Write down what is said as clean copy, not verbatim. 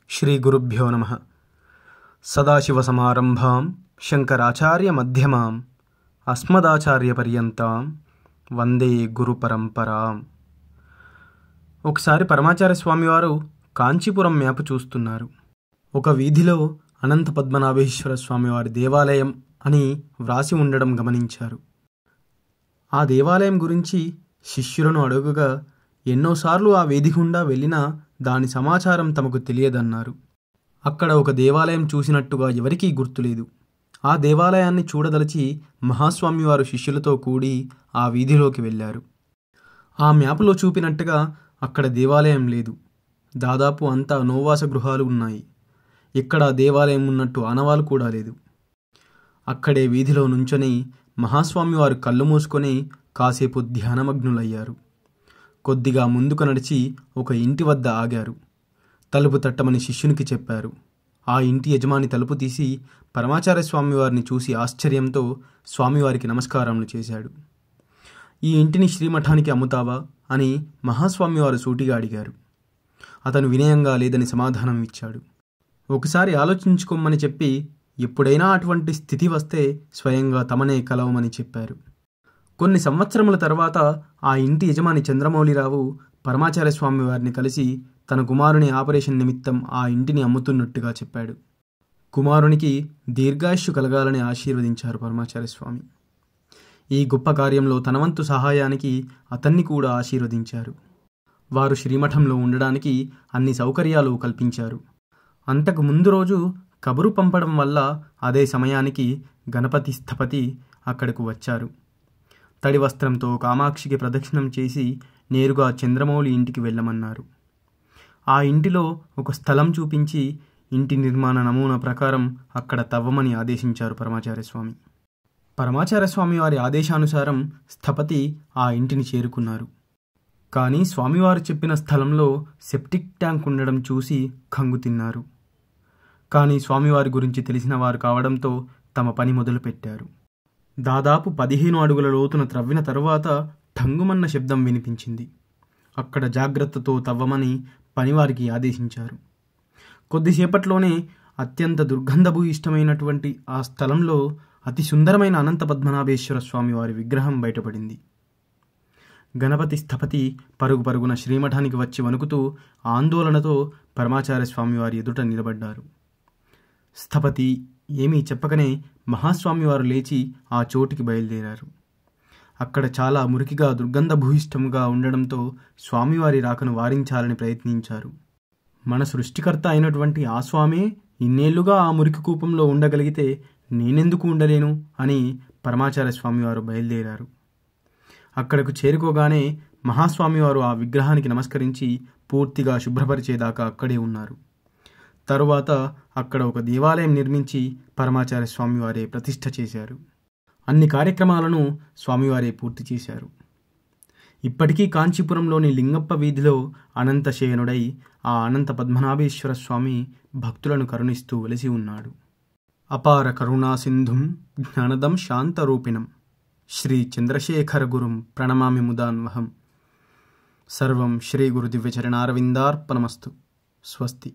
శ్రీ గురుభ్యో నమః. సదాశివసమారంభాం శంకరాచార్యమధ్యమాం అస్మదాచార్యపర్యంతాం వందే గురుపరంపరాం. ఒకసారి పరమాచార్య స్వామివారు కాంచీపురం మ్యాప్ చూస్తున్నారు. ఒక వీధిలో అనంత పద్మనాభేశ్వర స్వామివారి దేవాలయం అని వ్రాసి ఉండడం గమనించారు. ఆ దేవాలయం గురించి శిష్యులను అడుగగా ఎన్నోసార్లు ఆ వీధి గుండా వెళ్ళినా దాని సమాచారం తమకు తెలియదన్నారు. అక్కడ ఒక దేవాలయం చూసినట్టుగా ఎవరికీ గుర్తులేదు. ఆ దేవాలయాన్ని చూడదలిచి మహాస్వామివారు శిష్యులతో కూడి ఆ వీధిలోకి వెళ్ళారు. ఆ మ్యాపులో చూపినట్టుగా అక్కడ దేవాలయం లేదు. దాదాపు అంతా నోవాస గృహాలు ఉన్నాయి. ఇక్కడ దేవాలయం ఉన్నట్టు ఆనవాలు కూడా లేదు. అక్కడే వీధిలో నుంచొని మహాస్వామివారు కళ్ళు మూసుకొని కాసేపు ధ్యానమగ్నులయ్యారు. కొద్దిగా ముందుకు నడిచి ఒక ఇంటి వద్ద ఆగారు. తలుపు తట్టమని శిష్యునికి చెప్పారు. ఆ ఇంటి యజమాని తలుపు తీసి పరమాచార్య స్వామివారిని చూసి ఆశ్చర్యంతో స్వామివారికి నమస్కారములు చేశాడు. ఈ ఇంటిని శ్రీమఠానికి అమ్ముతావా అని మహాస్వామివారు సూటిగా అడిగారు. అతను వినయంగా లేదని సమాధానం ఇచ్చాడు. ఒకసారి ఆలోచించుకోమని చెప్పి ఎప్పుడైనా అటువంటి స్థితి వస్తే స్వయంగా తమనే కలవమని చెప్పారు. కొన్ని సంవత్సరముల తర్వాత ఆ ఇంటి యజమాని చంద్రమౌళిరావు పరమాచార్య స్వామి వారిని కలిసి తన కుమారుని ఆపరేషన్ నిమిత్తం ఆ ఇంటిని అమ్ముతున్నట్టుగా చెప్పాడు. కుమారునికి దీర్ఘాయుష్షు కలగాలని ఆశీర్వదించారు పరమాచార్య స్వామి. ఈ గొప్ప కార్యంలో తన వంతు సహాయానికి అతన్ని కూడా ఆశీర్వదించారు. వారు శ్రీమఠంలో ఉండడానికి అన్ని సౌకర్యాలు కల్పించారు. అంతకు ముందు రోజు కబురు పంపడం వల్ల అదే సమయానికి గణపతి స్థపతి అక్కడకు వచ్చారు. తడి వస్త్రంతో కామాక్షికి ప్రదక్షిణం చేసి నేరుగా చంద్రమౌళి ఇంటికి వెళ్ళమన్నారు. ఆ ఇంటిలో ఒక స్థలం చూపించి ఇంటి నిర్మాణ నమూనా ప్రకారం అక్కడ తవ్వమని ఆదేశించారు పరమాచార్య స్వామి. పరమాచార్య స్వామి వారి ఆదేశానుసారం స్థపతి ఆ ఇంటిని చేరుకున్నారు. కానీ స్వామివారు చెప్పిన స్థలంలో సెప్టిక్ ట్యాంక్ ఉండడం చూసి కంగు తిన్నారు. కానీ స్వామివారి గురించి తెలిసిన వారు కావడంతో తమ పని మొదలుపెట్టారు. దాదాపు 15 అడుగుల లోతున త్రవ్విన తరువాత ఠంగుమన్న శబ్దం వినిపించింది. అక్కడ జాగ్రత్తతో తవ్వమని పనివారికి ఆదేశించారు. కొద్దిసేపట్లోనే అత్యంత దుర్గంధభూయిష్టమైనటువంటి ఆ స్థలంలో అతి సుందరమైన అనంత పద్మనాభేశ్వర స్వామివారి విగ్రహం బయటపడింది. గణపతి స్థపతి పరుగు పరుగున శ్రీమఠానికి వచ్చి వణుకుతూ ఆందోళనతో పరమాచార్య స్వామివారి ఎదుట నిలబడ్డారు. స్థపతి ఏమీ చెప్పకనే మహాస్వామివారు లేచి ఆ చోటికి బయలుదేరారు. అక్కడ చాలా మురికిగా దుర్గంధభూయిష్టముగా ఉండడంతో స్వామివారి రాకను వారించాలని ప్రయత్నించారు. మన సృష్టికర్త అయినటువంటి ఆ స్వామే ఇన్నేళ్లుగా ఆ మురికి కూపంలో ఉండగలిగితే నేనెందుకు ఉండలేను అని పరమాచార్య స్వామివారు బయలుదేరారు. అక్కడకు చేరుకోగానే మహాస్వామివారు ఆ విగ్రహానికి నమస్కరించి పూర్తిగా శుభ్రపరిచేదాకా అక్కడే ఉన్నారు. తరువాత అక్కడ ఒక దేవాలయం నిర్మించి పరమాచార్య స్వామివారే ప్రతిష్ఠ చేశారు. అన్ని కార్యక్రమాలను స్వామివారే పూర్తి చేశారు. ఇప్పటికీ కాంచీపురంలోని లింగప్ప వీధిలో అనంతశయనుడై ఆ అనంత పద్మనాభేశ్వర స్వామి భక్తులను కరుణిస్తూ వెలిసి ఉన్నాడు. అపార కరుణా సింధుం జ్ఞానదం శాంతరూపిణం శ్రీ చంద్రశేఖర గురుం ప్రణమామి ముదాన్వహం. సర్వం శ్రీ గురు దివ్యచరణారవిందార్పణమస్తు. స్వస్తి.